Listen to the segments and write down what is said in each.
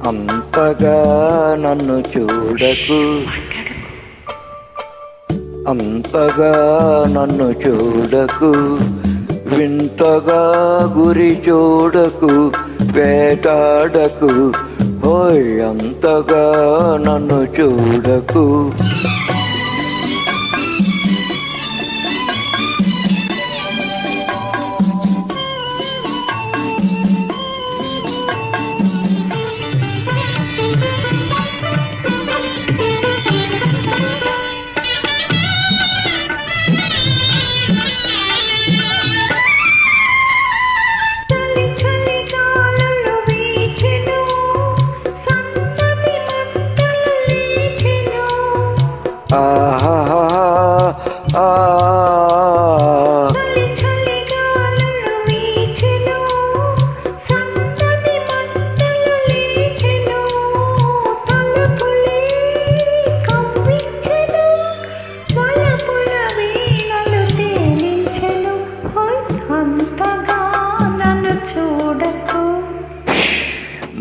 అంతగా నన్ను చూడకు, అంతగా నన్ను చూడకు, వింతగా గురి చూడకు, వేటాడకు, ఓయ్ అంతగా నన్ను చూడకు.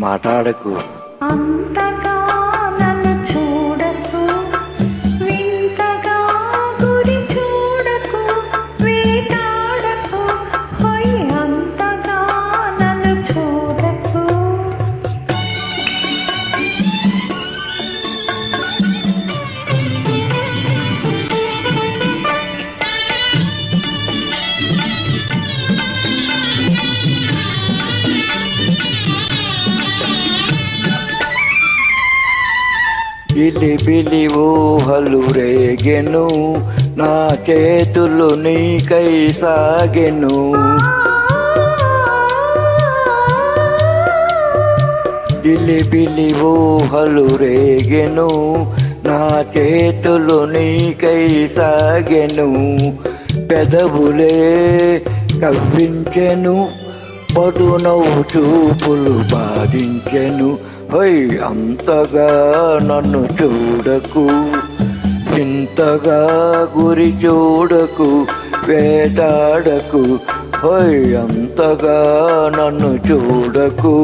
మాట్లాడకు, అంతగా నన్ను చూడకు, వింతగా గురి చూడకు, వేటాడకు, హోయ్ అంతగా నన్ను చూడకు. బిలిబిలి ఊహలు రేగెను, నా చేతులు నీకై సాగెను. బిలిబిలి ఊహలు రేగెను, నా చేతులు నీకై సాగెను. పెదవులే కవ్వించెను, పదునవు చూపులు బాధించెను, హై అంతగా నన్ను చూడకు, ఇంతగా గురి చూడకు, వేటాడకు, హై అంతగా నన్ను చూడకు.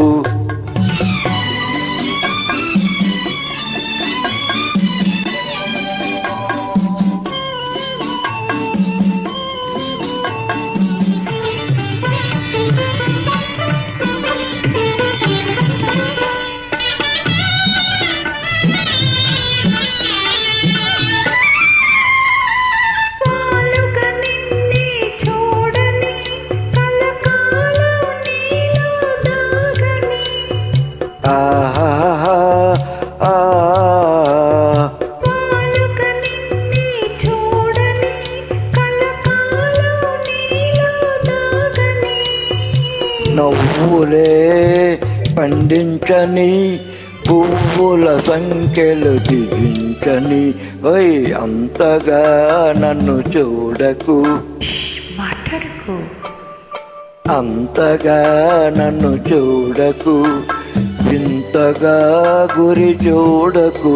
నవ్వులే పండించని, పువ్వుల సంఖ్యలు దిగించని, ఓయ్ అంతగా నన్ను చూడకు, మాట్లాడకు, అంతగా నన్ను చూడకు, వింతగా గురి చూడకు,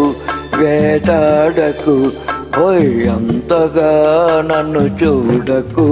వేటాడకు, ఓయ్ అంతగా నన్ను చూడకు.